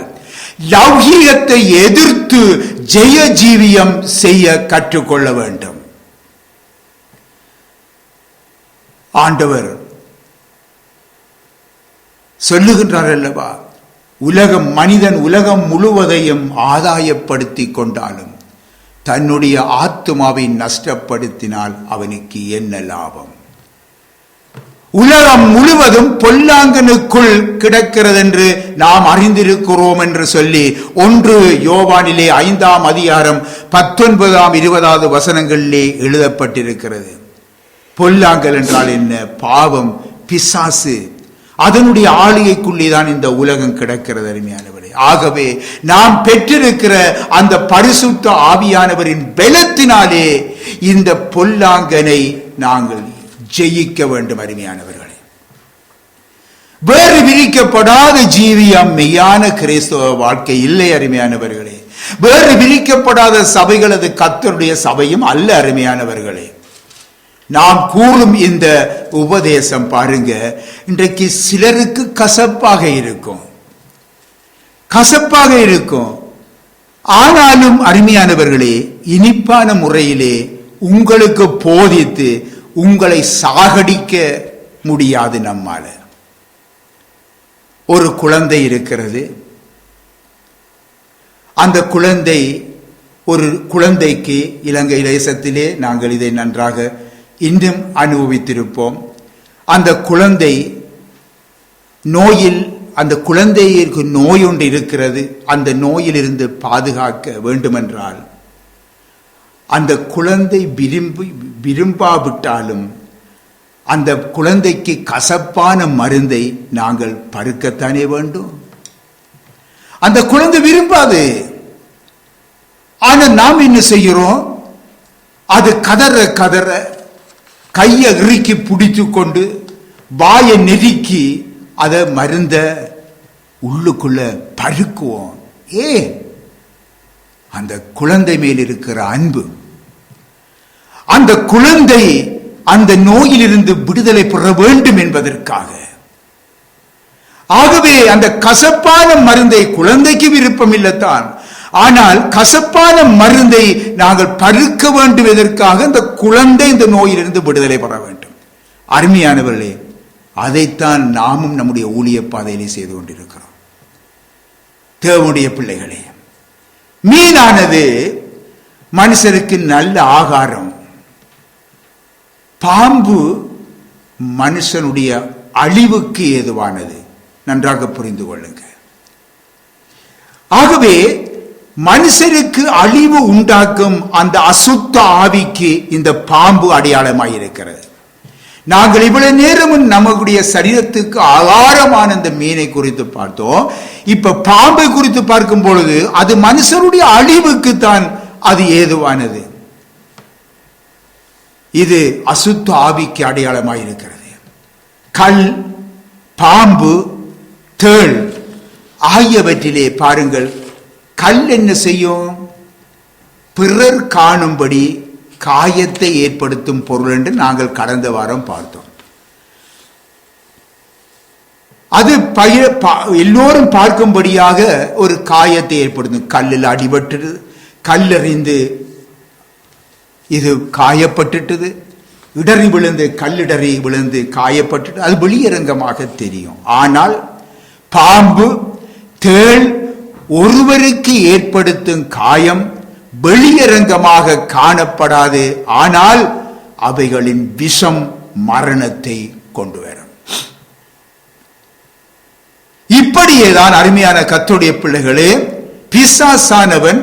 லௌகீகத்தை எதிர்த்து ஜெய ஜீவியம் செய்ய கற்றுக்கொள்ள வேண்டும். ஆண்டவர் சொல்லுகின்றார் அல்லவா, மனிதன் உலகம் முழுவதையும் ஆதாயப்படுத்தி கொண்டாலும் தன்னுடைய ஆத்துமாவை நஷ்டப்படுத்தினால் அவனுக்கு என்ன லாபம்? உலகம் முழுவதும் பொல்லாங்கனுக்குள் கிடக்கிறது என்று நாம் அறிந்திருக்கிறோம் என்று சொல்லி 1 யோவானிலே 5ஆம் அதிகாரம் 19ஆம் 20ஆவது வசனங்களிலே எழுதப்பட்டிருக்கிறது. பொல்லாங்கல் என்றால் என்ன? பாவம், பிசாசு, அதனுடைய ஆளுகைக்குள்ளேதான் இந்த உலகம் கிடக்கிறது. அருமையானவரே, ஆகவே நாம் பெற்றிருக்கிற அந்த பரிசுத்த ஆவியானவரின் பலத்தினாலே இந்த பொல்லாங்கனை நாங்கள் ஜெயிக்க வேண்டும். அருமையானவர்களே, வேறு விரிக்கப்படாத ஜீவியம் மெய்யான கிறிஸ்தவ வாழ்க்கை இல்லை அருமையானவர்களே. வேறு விரிக்கப்படாத சபைகள் அது கர்த்தருடைய சபையும் அல்ல அருமையானவர்களே. நாம் கூறும் இந்த உபதேசம் பாருங்க, இன்றைக்கு சிலருக்கு கசப்பாக இருக்கும், ஆனாலும் அருமையானவர்களே, இனிப்பான முறையிலே உங்களுக்கு போதித்து உங்களை சாகடிக்க முடியாது நம்மால. ஒரு குழந்தை இருக்கிறது, அந்த குழந்தை, ஒரு குழந்தைக்கு இலங்கை தேசத்திலே நாங்கள் இதை நன்றாக இன்னும் அனுபவித்திருப்போம். அந்த குழந்தை நோயில், அந்த குழந்தைக்கு நோய் ஒன்று இருக்கிறது. அந்த நோயிலிருந்து பாதுகாக்க வேண்டுமென்றால் அந்த குழந்தை விரும்பாவிட்டாலும் அந்த குழந்தைக்கு கசப்பான மருந்தை நாங்கள் பருக்கத்தானே வேண்டும். அந்த குழந்தை விரும்பாது. ஆனால் நாம் என்ன செய்கிறோம்? அது கதற கையை இறுக்கி பிடித்து கொண்டு வாயை நெருக்கி அதை மருந்த உள்ளுக்குள்ள பருக்குவோம். அந்த குழந்தை மேல் இருக்கிற அன்பு, அந்த குழந்தை அந்த நோயிலிருந்து விடுதலை பெற வேண்டும் என்பதற்காக. ஆகவே அந்த கசப்பான மருந்தை, குழந்தைக்கு விருப்பம் இல்லத்தான், ஆனால் கசப்பான மருந்தை நாங்கள் பருக்க வேண்டும். எதற்காக? அந்த குழந்தை இந்த நோயிலிருந்து விடுதலை பெற வேண்டும். அருமையானவர்களே, அதைத்தான் நாமும் நம்முடைய ஊழிய பாதையிலே செய்து கொண்டிருக்கிறோம். தேவனுடைய பிள்ளைகளே, மீனானது மனுஷருக்கு நல்ல ஆகாரம். பாம்பு மனுஷனுடைய அழிவுக்கு ஏதுவானது. நன்றாக புரிந்து கொள்ளுங்க. ஆகவே மனுஷருக்கு அழிவு உண்டாக்கும் அந்த அசுத்த ஆவிக்கு இந்த பாம்பு அடையாளமாய் இருக்கிறது. நாங்கள் இவ்வளவு நேரமும் நம்முடைய சரீரத்துக்கு ஆகாரமான இந்த மீனை குறித்து பார்த்தோம். இப்ப பாம்பை குறித்து பார்க்கும் பொழுது அது மனுஷனுடைய அழிவுக்கு தான் அது ஏதுவானது. இது அசுத்த ஆவிக்கு அடையாளமாய் இருக்கிறது. கல், பாம்பு, தேள் ஆகியவற்றிலே பாருங்கள், கல் என்ன செய்யும்? பிறர் காணும்படி காயத்தை ஏற்படுத்தும் பொருள் என்று நாங்கள் கடந்த வாரம் பார்த்தோம். அது எல்லோரும் பார்க்கும்படியாக ஒரு காயத்தை ஏற்படுத்தும். கல்லில் அடிபட்டு, கல்லெறிந்து இது காயப்பட்டுட்டது, இடறி விழுந்து, கல்லிடறி விழுந்து காயப்பட்டு அது வெளியரங்கமாக தெரியும். ஆனால் பாம்பு, தேள் ஒருவருக்கு ஏற்படுத்தும் காயம் வெளியரங்கமாக காணப்படாது. ஆனால் அவைகளின் விஷம் மரணத்தை கொண்டு வரும். இப்படியேதான் அருமையான கர்த்தருடைய பிள்ளைகளே, பிசாசானவன்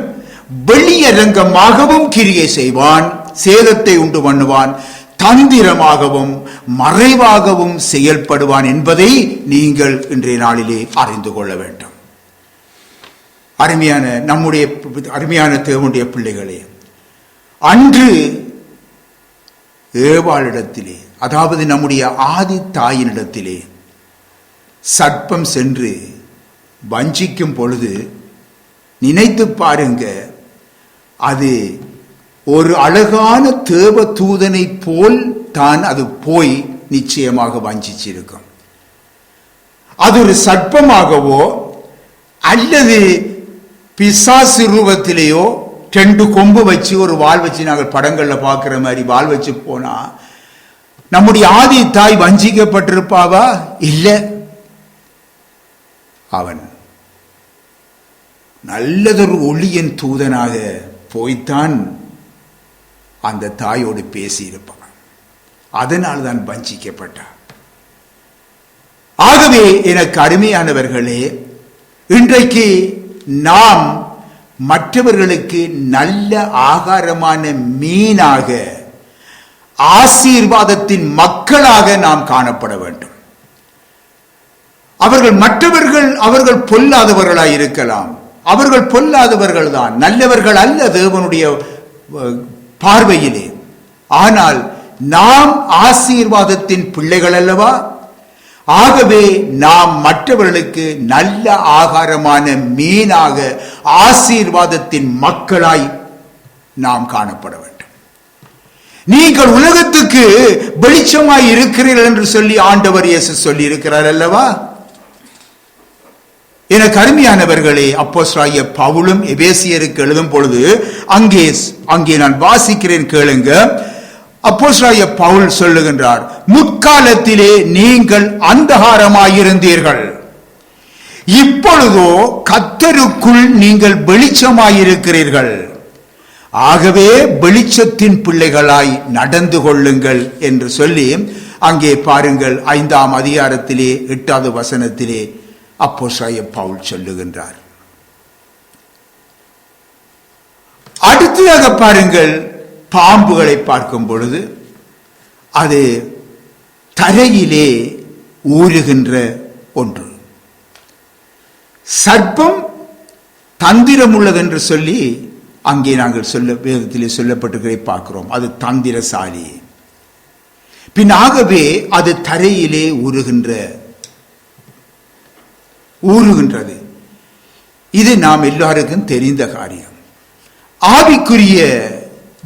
வெளியரங்கமாகவும் கிரியை செய்வான், சேதத்தை உண்டு பண்ணுவான், தந்திரமாகவும் மறைவாகவும் செயல்படுவான் என்பதை நீங்கள் இன்றைய நாளிலே அறிந்து கொள்ள வேண்டும். அருமையான தேவனுடைய பிள்ளைகளே, அன்று ஏவாளிடத்திலே, அதாவது நம்முடைய ஆதி தாயினிடத்திலே சர்ப்பம் சென்று வஞ்சிக்கும் பொழுது நினைத்து பாருங்க, அது ஒரு அழகான தேவ தூதனை போல் தான் அது போய் நிச்சயமாக வஞ்சிச்சிருக்கும். அது ஒரு சர்ப்பமாகவோ அல்லது பிசாசு ரூபத்திலேயோ 2 கொம்பு வச்சு ஒரு வால் வச்சு நாங்கள் படங்கள்ல பார்க்கிற மாதிரி வால் வச்சு போனா நம்முடைய ஆதி தாய் வஞ்சிக்கப்பட்டிருப்பாவா? இல்ல. அவன் நல்லதொரு ஒளியின் தூதனாக போய்த்தான் அந்த தாயோடு பேசியிருப்பான். அதனால் தான் வஞ்சிக்கப்பட்டார். ஆகவே எனக்கு அருமையானவர்களே, இன்றைக்கு நாம் மற்றவர்களுக்கு நல்ல ஆகாரமான மீனாக, ஆசீர்வாதத்தின் மக்களாக நாம் காணப்பட வேண்டும். அவர்கள் பொல்லாதவர்களாய் இருக்கலாம், அவர்கள் பொல்லாதவர்கள் தான், நல்லவர்கள் அல்ல தேவனுடைய பார்வையிலே. ஆனால் நாம் ஆசீர்வாதத்தின் பிள்ளைகள் அல்லவா? ஆகவே நாம் மற்றவர்களுக்கு நல்ல ஆகாரமான மீனாக ஆசீர்வாதத்தின் மக்களாய் நாம் காணப்பட வேண்டும். நீங்கள் உலகத்துக்கு வெளிச்சமாய் இருக்கிறீர்கள் என்று சொல்லி ஆண்டவர் இயேசு சொல்லி இருக்கிறார் அல்லவா? எனக்கு அருமையானவர்களே, அப்போஸ்தலனாகிய பவுலும் எபேசியருக்கு எழுதும் பொழுது அங்கே நான் வாசிக்கிறேன், கேளுங்க. அப்போஸ்தலனாகிய பவுல் சொல்லுகின்றார், முற்காலத்திலே நீங்கள் அந்தகாரமாயிருந்தீர்கள், இப்பொழுதோ கர்த்தருக்குள் நீங்கள் வெளிச்சமாயிருக்கிறீர்கள். ஆகவே வெளிச்சத்தின் பிள்ளைகளாய் நடந்து கொள்ளுங்கள் என்று சொல்லி அங்கே பாருங்கள், 5ஆம் அதிகாரத்திலே 8வது வசனத்திலே அப்போஸ்தலனாகிய பவுல் சொல்லுகின்றார். அடுத்ததாக பாருங்கள், பாம்புகளை பார்க்கும் பொழுது அது தரையிலே ஊறுகின்ற ஒன்று. சர்ப்பம் தந்திரம் உள்ளது என்று சொல்லி அங்கே நாங்கள் வேதத்திலே சொல்லப்பட்டிருக்கிறதை பார்க்கிறோம். அது தந்திரசாலி. பின்னாகவே அது தரையிலே ஊறுகின்றது. இது நாம் எல்லாருக்கும் தெரிந்த காரியம். ஆவிக்குரிய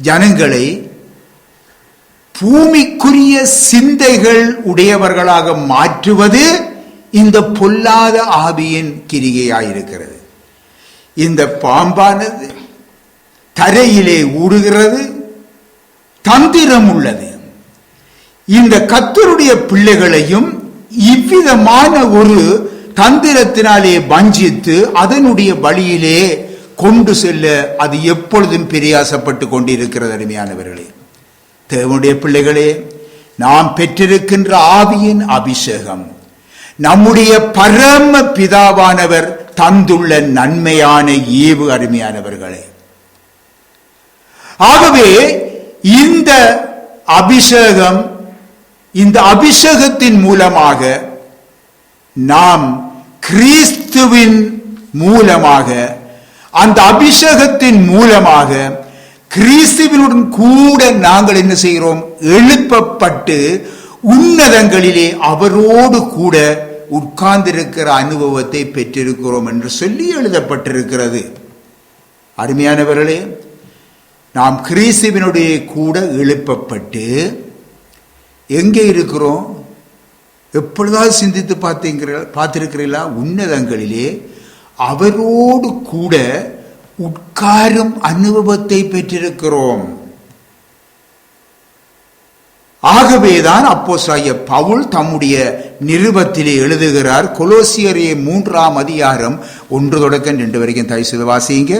ஜனங்களை பூமிக்குரிய சிந்தைகள் உடையவர்களாக மாற்றுவது இந்த பொல்லாத ஆவியின் கிரிகையாயிருக்கிறது. இந்த பாம்பானது தரையிலே ஊடுகிறது, தந்திரம் உள்ளது. இந்த கர்த்தருடைய பிள்ளைகளையும் இவ்விதமான ஒரு தந்திரத்தினாலே வஞ்சித்து அதனுடைய வழியிலே கொண்டு செல்ல அது எப்பொழுதும் பிரயாசப்பட்டு கொண்டிருக்கிறது. அருமையானவர்களே, தேவனுடைய பிள்ளைகளே, நாம் பெற்றிருக்கின்ற ஆவியின் அபிஷேகம் நம்முடைய பரம பிதாவானவர் தந்துள்ள நன்மையான ஈவு. அருமையானவர்களே, ஆகவே இந்த அபிஷேகத்தின் மூலமாக நாம் கிறிஸ்துவின் மூலமாக, அந்த அபிஷேகத்தின் மூலமாக கிறிஸ்துவினுடன் கூட நாங்கள் என்ன செய்கிறோம்? எழுப்பப்பட்டு உன்னதங்களிலே அவரோடு கூட உட்கார்ந்திருக்கிற அனுபவத்தை பெற்றிருக்கிறோம் என்று சொல்லி எழுதப்பட்டிருக்கிறது. அருமையானவர்களே, நாம் கிறிஸ்துவினுடைய கூட எழுப்பப்பட்டு எங்கே இருக்கிறோம்? எப்பொழுதாவது சிந்தித்து பார்த்திருக்கிறீர்களா? உன்னதங்களிலே அவரோடு கூட உட்காரும் அனுபவத்தை பெற்றிருக்கிறோம். ஆகவேதான் அப்போஸ்தலனாகிய பவுல் தம்முடைய நிருபத்திலே எழுதுகிறார். கொலோசியரே 3ஆம் அதிகாரம் 1 தொடக்கம் 2 வரைக்கும் தயவு செய்து வாசிங்க.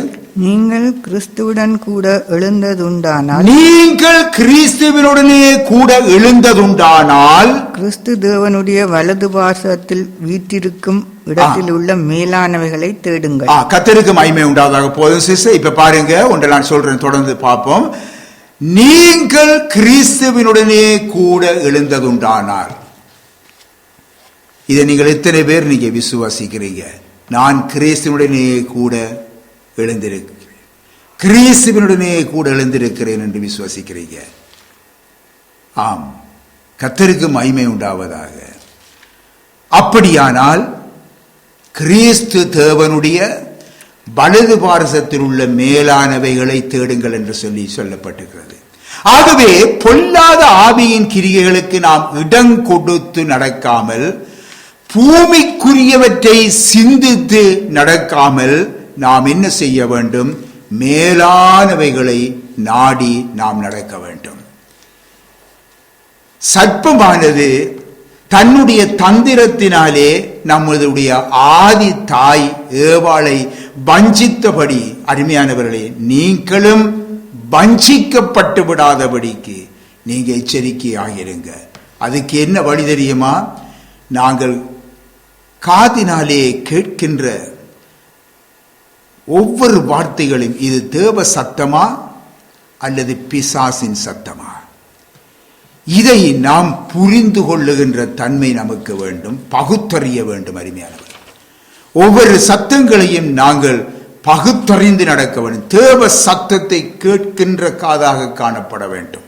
நீங்கள் கிறிஸ்துவுடன் கூட எழுந்ததுண்டானால், நீங்கள் கிறிஸ்துவினுடனே கூட எழுந்ததுண்டானால், கிறிஸ்து தேவனுடைய வலது பாசத்தில் வீற்றிருக்கும் இடத்தில் உள்ள மேலானவைகளை தேடுங்கள். கர்த்தருக்கு மகிமை உண்டாவதாக. போதும் சிஸ்டர், இப்ப பாருங்க, ஒன்றை நான் சொல்றேன், தொடர்ந்து பார்ப்போம். நீங்கள் கிறிஸ்துவினுடனே கூட எழுந்ததுண்டானால், இதை நீங்கள் எத்தனை பேர் நீங்க விசுவாசிக்கிறீங்க? நான் கிறிஸ்துவினுடனே கூட எழுந்திருக்கிறேன், கிறிஸ்துவினுடனே கூட எழுந்திருக்கிறேன் என்று விசுவாசிக்கிறீங்க? ஆம், கர்த்தருக்கு மகிமை உண்டாவதாக. அப்படியானால் கிறிஸ்து தேவனுடைய வலது பாரசத்தில் உள்ள மேலானவைகளை தேடுங்கள் என்று சொல்லி சொல்லப்பட்டிருக்கிறது. ஆகவே பொல்லாத ஆவியின் கிரியைகளுக்கு நாம் இடம் கொடுத்து நடக்காமல், பூமிக்குரியவற்றை சிந்தித்து நடக்காமல் நாம் என்ன செய்ய வேண்டும்? மேலானவைகளை நாடி நாம் நடக்க வேண்டும். சர்ப்பமானது தன்னுடைய தந்திரத்தினாலே நம்முடைய ஆதி தாய் ஏவாளை வஞ்சித்தபடி, அருமையானவர்களே, நீங்களும் வஞ்சிக்கப்பட்டு விடாதபடிக்கு நீங்க எச்சரிக்கையாகிருங்க. அதுக்கு என்ன வழி தெரியுமா? நாங்கள் காதினாலே கேட்கின்ற ஒவ்வொரு வார்த்தைகளும் இது தேவ சத்தமா அல்லது பிசாசின் சத்தமா? இதை நாம் புரிந்து கொள்ளுகின்ற தன்மை நமக்கு வேண்டும், பகுத்தறிய வேண்டும். அருமையானவர், ஒவ்வொரு சத்தங்களையும் நாங்கள் பகுத்தறிந்து நடக்க வேண்டும். தேவ சத்தத்தை கேட்கின்ற காதாக காணப்பட வேண்டும்.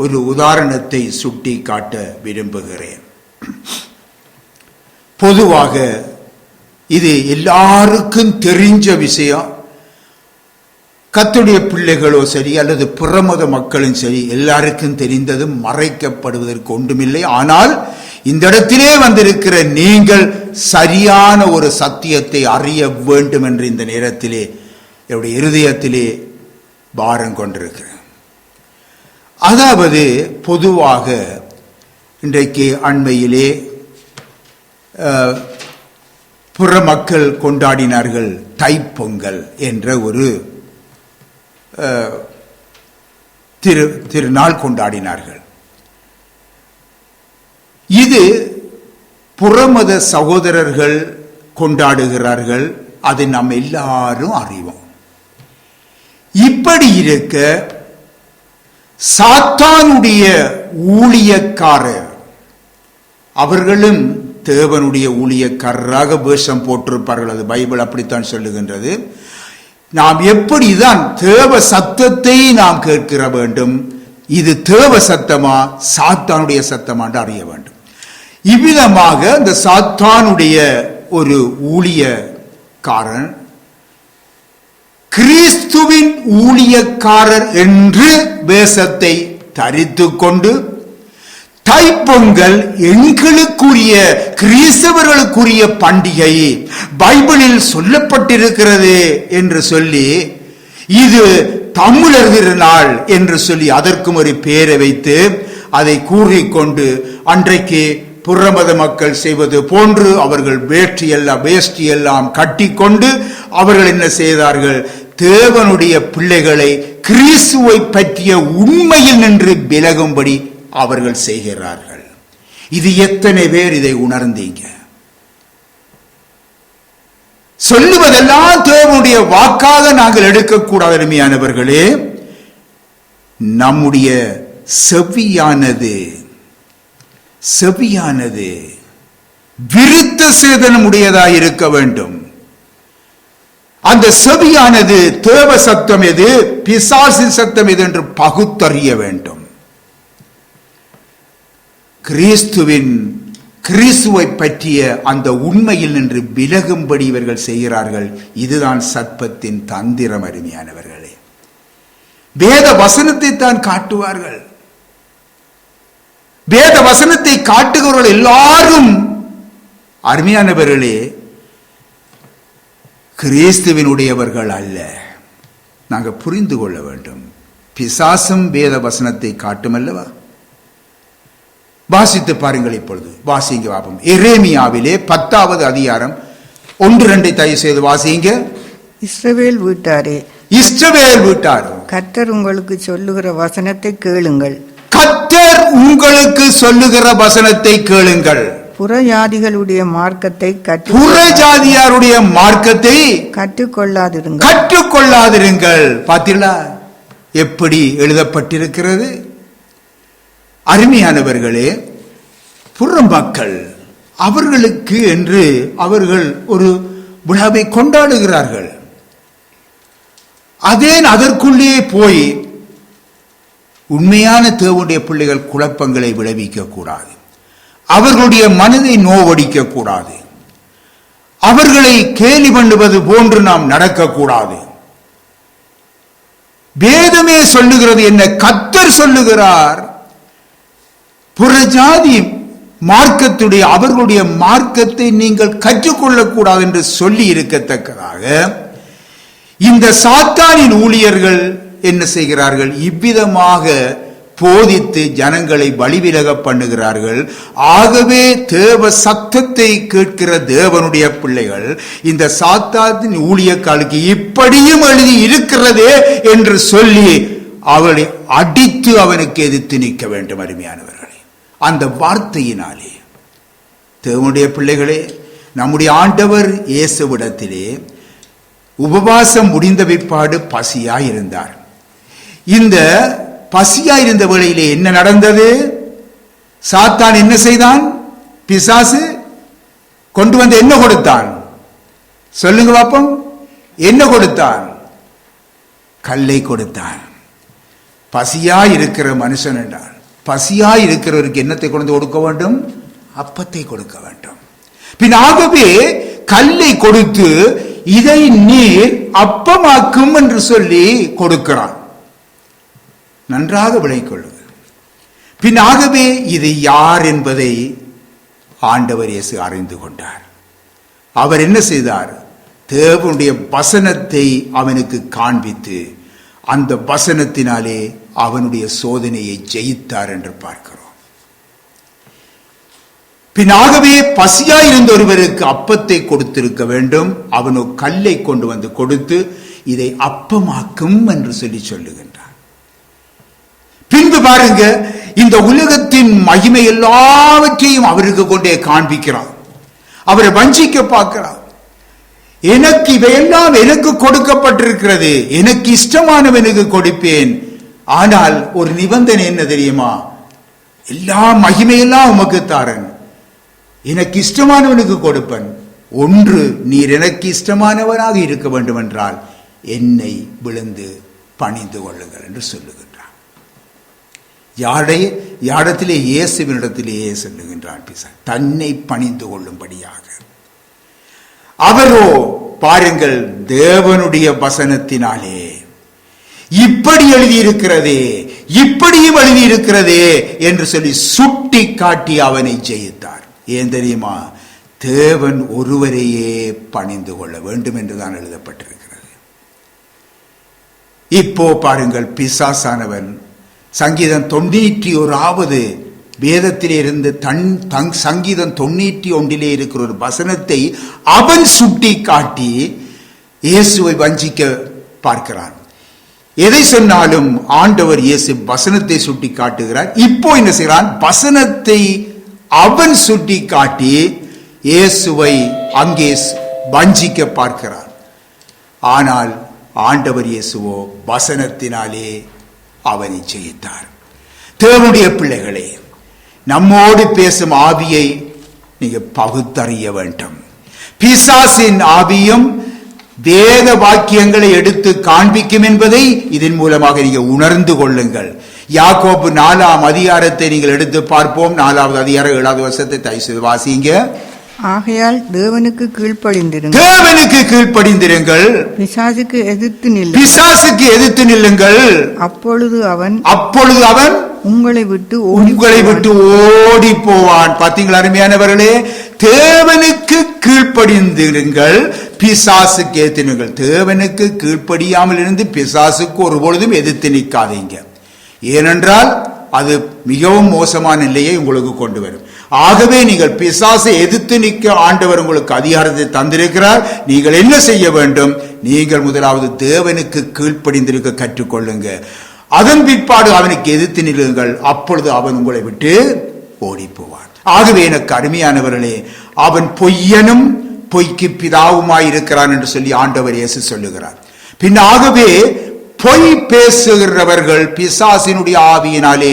ஒரு உதாரணத்தை சுட்டி காட்ட விரும்புகிறேன். பொதுவாக இது எல்லாருக்கும் தெரிஞ்ச விஷயம். கர்த்தருடைய பிள்ளைகளோ சரி அல்லது புறமத மக்களும் சரி, எல்லாருக்கும் தெரிந்தது மறைக்கப்படுவதற்கு ஒன்றுமில்லை. ஆனால் இந்த இடத்திலே வந்திருக்கிற நீங்கள் சரியான ஒரு சத்தியத்தை அறிய வேண்டும் என்று இந்த நேரத்திலே என்னுடைய இருதயத்திலே பாரம் கொண்டிருக்கிறேன். அதாவது பொதுவாக இன்றைக்கு அண்மையிலே புற மக்கள் கொண்டாடினார்கள் தைப்பொங்கல் என்ற ஒரு திருநாள் கொண்டாடினார்கள். இது புறமத சகோதரர்கள் கொண்டாடுகிறார்கள், அதை நாம் எல்லாரும் அறிவோம். இப்படி இருக்க சாத்தானுடைய ஊழியக்காரர், அவர்களும் தேவனுடைய ஊழியக்காரராக வேஷம் போட்டிருப்பார்கள். அது பைபிள் அப்படித்தான் சொல்லுகின்றது. நாம் எப்படிதான் தேவ சத்தத்தை நாம் கேட்கிற வேண்டும், இது தேவ சத்தமா சாத்தானுடைய சத்தமா என்று அறிய வேண்டும். இவ்விதமாக இந்த சாத்தானுடைய ஒரு ஊழியக்காரன் கிறிஸ்துவின் ஊழியக்காரர் என்று வேஷத்தை தரித்து கொண்டு தைப்பொங்கல் எங்களுக்குரிய கிறிஸ்தவர்களுக்குரிய பண்டிகை, பைபிளில் சொல்லப்பட்டிருக்கிறது என்று சொல்லி, இது தமிழர் திருநாள் என்று சொல்லி அதற்கும் ஒரு பெயரை வைத்து அதை கூறிக்கொண்டு அன்றைக்கு புறமத மக்கள் செய்வது போன்று அவர்கள் வேஷ்டியெல்லாம் கட்டிக்கொண்டு அவர்கள் என்ன செய்தார்கள், தேவனுடைய பிள்ளைகளை கிறிஸ்துவை பற்றிய உண்மையில் நின்று விலகும்படி அவர்கள் செய்கிறார்கள். இது எத்தனை பேர் இதை உணர்ந்தீங்க? சொல்லுவதெல்லாம் தேவனுடைய வாக்காக நாங்கள் எடுக்கக்கூடாது. அருமையானவர்களே, நம்முடைய செவியானது விருத்த சேதனம் உடையதாய் இருக்க வேண்டும். அந்த செவியானது தேவ சத்தம் எது, பிசாசின் சத்தம் எது என்று பகுத்தறிய வேண்டும். கிறிஸ்துவை பற்றிய அந்த உண்மையில் நின்று விலகும்படி இவர்கள் செய்கிறார்கள். இதுதான் சர்ப்பத்தின் தந்திரம். அருமையானவர்களே, வேத வசனத்தை தான் காட்டுவார்கள். வேத வசனத்தை காட்டுகிறவர்கள் எல்லாரும் அருமையானவர்களே கிறிஸ்துவினுடையவர்கள் அல்ல. நாங்கள் புரிந்து கொள்ள வேண்டும். பிசாசும் வேத வசனத்தை காட்டும் அல்லவா? வாசித்து பாருங்கள். இப்பொழுது வாசிங்க பாப்போம். எரேமியாவிலே 10வது அதிகாரம் 1-2 தயவு செய்து வாசிங்க. இஸ்ரவேல் வீட்டாரே, கர்த்தர் உங்களுக்கு சொல்லுகிற வசனத்தை கேளுங்கள். கர்த்தர் உங்களுக்கு சொல்லுகிற வசனத்தை கேளுங்கள். புறஜாதிகளுடைய மார்க்கத்தை கற்றுக்கொள்ளாதிருங்கள். பார்த்தீங்களா எப்படி எழுதப்பட்டிருக்கிறது? அருமையானவர்களே, புற மக்கள் அவர்களுக்கு என்று அவர்கள் ஒரு விழாவை கொண்டாடுகிறார்கள். அதற்குள்ளே போய் உண்மையான தேவனுடைய பிள்ளைகள் குழப்பங்களை விளைவிக்க கூடாது. அவர்களுடைய மனதை நோவடிக்க கூடாது. அவர்களை கேலி பண்ணுவது போன்று நாம் நடக்கக்கூடாது. வேதமே சொல்லுகிறது என்ன? கர்த்தர் சொல்லுகிறார், புறஜாதி மார்க்கத்துடைய அவர்களுடைய மார்க்கத்தை நீங்கள் கற்றுக்கொள்ளக்கூடாது என்று சொல்லி இருக்கத்தக்கதாக இந்த சாத்தானின் ஊழியர்கள் என்ன செய்கிறார்கள்? இவ்விதமாக போதித்து ஜனங்களை வழிவிலக பண்ணுகிறார்கள். ஆகவே தேவ சத்தத்தை கேட்கிற தேவனுடைய பிள்ளைகள் இந்த சாத்தானின் ஊழியக்காலுக்கு இப்படியும் எழுதி இருக்கிறதே என்று சொல்லி அவளை அடித்து அவனுக்கு எதிர்த்து நிற்க வேண்டும். அருமையானவர்களே, அந்த வார்த்தையினாலே தேவனுடைய பிள்ளைகளே, நம்முடைய ஆண்டவர் இயேசுவிடத்திலே உபவாசம் முடிந்த பிற்பாடு பசியாயிருந்தார். இந்த பசியாயிருந்த வேளையிலே என்ன நடந்தது? சாத்தான் என்ன செய்தான்? பிசாசு கொண்டு வந்து என்ன கொடுத்தான்? சொல்லுங்க பாப்போம். என்ன கொடுத்தான்? கல்லை கொடுத்தான். பசியாய் இருக்கிற மனுஷன் என்றான். பசியாய் இருக்கிறவருக்கு என்னத்தை கொண்டு கொடுக்க வேண்டும்? அப்பத்தை கொடுக்க வேண்டும். பின் ஆகவே கல்லை கொடுத்து இதை நீர் அப்பமாக்கும் என்று சொல்லி கொடுக்கிறான். நன்றாக விளங்கிக் கொள்ளுங்கள். பின் ஆகவே இது யார் என்பதை ஆண்டவர் இயேசு அறிந்து கொண்டார். அவர் என்ன செய்தார்? தேவனுடைய வசனத்தை அவனுக்கு காண்பித்து அந்த வசனத்தினாலே அவனுடைய சோதனையை ஜெயித்தார் என்று பார்க்கிறோம். பின்னாகவே பசியாயிருந்த ஒருவருக்கு அப்பத்தை கொடுத்திருக்க வேண்டும். அவனோ கல்லை கொண்டு வந்து கொடுத்து இதை அப்பமாக்கும் என்று சொல்லி சொல்லுகின்றான். பின்பு பாருங்க, இந்த உலகத்தின் மகிமை எல்லாவற்றையும் அவருக்கு கொண்டே காண்பிக்கிறான். அவரை வஞ்சிக்க பார்க்கிறான். எனக்கு இவையெல்லாம் எனக்கு கொடுக்கப்பட்டிருக்கிறது, எனக்கு இஷ்டமானவனுக்கு கொடுப்பேன். ஆனால் ஒரு நிபந்தனை என்ன தெரியுமா? எல்லா மகிமையெல்லாம் உமக்கு தாரன், எனக்கு இஷ்டமானவனுக்கு கொடுப்பன். ஒன்று, நீர் எனக்கு இஷ்டமானவனாக இருக்க வேண்டும் என்றால் என்னை விழுந்து பணிந்து கொள்ளுங்கள் என்று சொல்லுகின்றான். யாரிடத்திலே? இயேசுவினிடத்திலேயே சொல்லுகின்றான் பிசாசு, தன்னை பணிந்து கொள்ளும்படியாக. அவரோ பாருங்கள், தேவனுடைய வசனத்தினாலே இப்படி எழுதியிருக்கிறதே, இப்படியும் எழுதியிருக்கிறதே என்று சொல்லி சுட்டி காட்டி அவனை ஜெயித்தார். ஏன் தெரியுமா? தேவன் ஒருவரையே பணிந்து கொள்ள வேண்டும் என்றுதான் எழுதப்பட்டிருக்கிறது. இப்போ பாருங்கள், பிசாசானவன் சங்கீதம் 91 வேதத்திலே இருந்து சங்கீதம் 91 இருக்கிற ஒரு வசனத்தை அவன் சுட்டி காட்டி இயேசுவை வஞ்சிக்க பார்க்கிறான். எதை சொன்னாலும் ஆண்டவர் இயேசு வசனத்தை சுட்டி காட்டுகிறார். இப்போ என்ன செய்கிறான்? வசனத்தை அவன் சுட்டி காட்டி இயேசுவை அங்கே வஞ்சிக்க பார்க்கிறான். ஆனால் ஆண்டவர் இயேசுவோ வசனத்தினாலே அவனை ஜெயித்தார். தேவனுடைய பிள்ளைகளே, நம்மோடு பேசும் ஆவியை நீங்க பகுத்தறிய வேண்டும். பிசாசின் ஆவியும் வேத வாக்கியங்களை எடுத்து காண்பிக்கும் என்பதை இதன் மூலமாக நீங்க உணர்ந்து கொள்ளுங்கள். யாக்கோபு 4ஆம் அதிகாரத்தை நீங்கள் எடுத்து பார்ப்போம். 4வது அதிகாரம் 7வது வசனத்தை தயவு செய்து வாசிங்க. ஆகையால் தேவனுக்கு கீழ்ப்படிந்திருங்கள், தேவனுக்கு கீழ்ப்படிந்திருங்கள், பிசாசுக்கு எதிர்த்து நில்லுங்கள், பிசாசுக்கு எதிர்த்து நில்லுங்கள். அப்பொழுது அவன் உங்களை விட்டு ஓடி போவான். பார்த்தீங்களா அருமையானவர்களே? தேவனுக்கு கீழ்ப்படிந்திருங்கள், பிசாசுக்கு எதிர்த்து நில்லுங்கள். தேவனுக்கு கீழ்ப்படியாமல் இருந்து பிசாசுக்கு ஒருபொழுதும் எதிர்த்து நிற்காதீங்க. ஏனென்றால் அது மிகவும் மோசமான நிலையை உங்களுக்கு கொண்டு வரும். ஆகவே நீங்கள் பிசாசை எதிர்த்து நிற்க ஆண்டவர் உங்களுக்கு அதிகாரத்தை தந்திருக்கிறார். நீங்கள் என்ன செய்ய வேண்டும்? நீங்கள் முதலாவது தேவனுக்கு கீழ்ப்படிந்திருக்க கற்றுக்கொள்ளுங்க. அதன் பிற்பாடு அவனுக்கு எதிர்த்து நில்லுங்கள். அப்பொழுது அவன் உங்களை விட்டு ஓடி போவான். ஆகவே எனக்கு அருமையானவர்களே, அவன் பொய்யனும் பொய்க்கு பிதாவுமாய் இருக்கிறான் என்று சொல்லி ஆண்டவர் இயேசு சொல்லுகிறார். பின் ஆகவே பொய் பேசுகிறவர்கள் பிசாசினுடைய ஆவியினாலே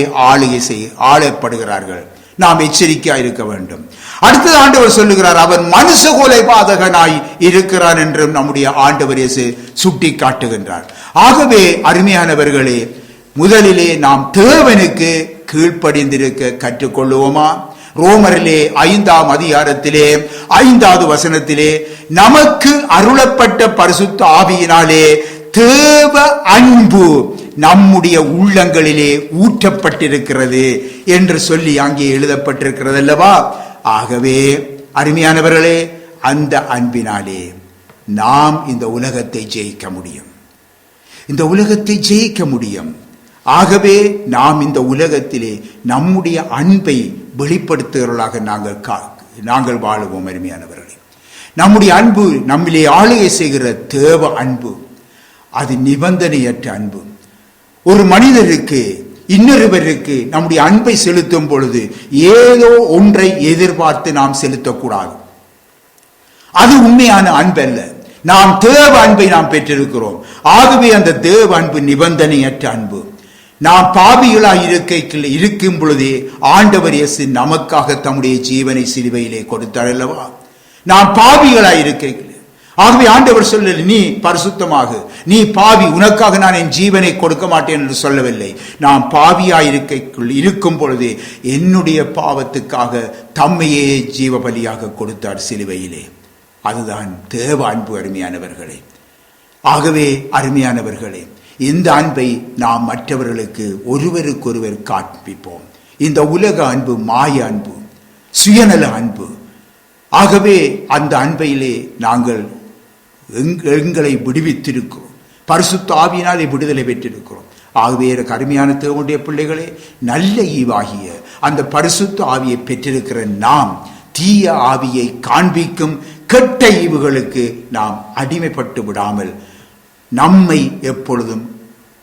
ஆளப்படுகிறார்கள். நாம் எச்சரிக்கையா இருக்க வேண்டும். அடுத்தது ஆண்டவர் சொல்லுகிறார், அவன் மனுஷ கொலைபாதகனாய் இருக்கிறான் என்றும் நம்முடைய ஆண்டவர் இயேசு சுட்டி காட்டுகின்றார். ஆகவே அருமையானவர்களே, முதலிலே நாம் தேவனுக்கு கீழ்ப்படிந்திருக்க கற்றுக்கொள்ளுவோமா? ரோமரிலே 5ஆம் அதிகாரத்திலே 5வது வசனத்திலே நமக்கு அருளப்பட்ட பரிசுத்த ஆவியினாலே தேவ அன்பு நம்முடைய உள்ளங்களிலே ஊற்றப்பட்டிருக்கிறது என்று சொல்லி அங்கே எழுதப்பட்டிருக்கிறது அல்லவா? ஆகவே அருமையானவர்களே, அந்த அன்பினாலே நாம் இந்த உலகத்தை ஜெயிக்க முடியும். இந்த உலகத்தை ஜெயிக்க முடியும். ஆகவே நாம் இந்த உலகத்திலே நம்முடைய அன்பை வெளிப்படுத்துகிறவர்களாக நாங்கள் வாழுவோம். அருமையானவர்களே, நம்முடைய அன்பு நம்மிலே ஆளுகை செய்கிற தேவ அன்பு, அது நிபந்தனையற்ற அன்பு. ஒரு மனிதருக்கு இன்னொருவருக்கு நம்முடைய அன்பை செலுத்தும் பொழுது ஏதோ ஒன்றை எதிர்பார்த்து நாம் செலுத்தக்கூடாது. அது உண்மையான அன்பல்ல. நாம் தேவ அன்பை நாம் பெற்றிருக்கிறோம். ஆகவே அந்த தேவ அன்பு நிபந்தனையற்ற அன்பு. நாம் பாவிகளாய் இருக்கும் பொழுதே ஆண்டவர் இயேசு நமக்காக தம்முடைய ஜீவனை சிலுவையிலே கொடுத்தார் அல்லவா? நாம் பாவிகளாய் இருக்க, ஆகவே ஆண்டவர் சொல்லல, நீ பரிசுத்தமாக, நீ பாவி, உனக்காக நான் என் ஜீவனை கொடுக்க மாட்டேன் என்று சொல்லவில்லை. நான் பாவியாயிருக்கைக்குள் இருக்கும் பொழுதே என்னுடைய பாவத்துக்காக தம்மையே ஜீவ பலியாக கொடுத்தார் சிலுவையிலே. அதுதான் தேவ அன்பு, அருமையானவர்களே. ஆகவே அருமையானவர்களே, இந்த அன்பை நாம் மற்றவர்களுக்கு ஒருவருக்கொருவர் காண்பிப்போம். இந்த உலக அன்பு மாய அன்பு, சுயநல அன்பு. ஆகவே அந்த அன்பையிலே நாங்கள் எங்களை விடுவித்திருக்கிறோம், பரிசுத்த ஆவியினாலே விடுதலை பெற்றிருக்கிறோம். ஆகவே அருமையான தேவனுடைய பிள்ளைகளே, நல்ல ஈவாகிய அந்த பரிசுத்த ஆவியை பெற்றிருக்கிற நாம் தீய ஆவியை காண்பிக்கும் கெட்ட ஈவுகளுக்கு நாம் அடிமைப்பட்டு விடாமல் நம்மை எப்பொழுதும்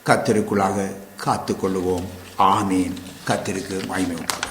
கர்த்தருக்குள்ளாக காத்துக்கொள்ளுவோம். ஆமேன். கர்த்தருக்கு மகிமை உண்டாகட்டும்.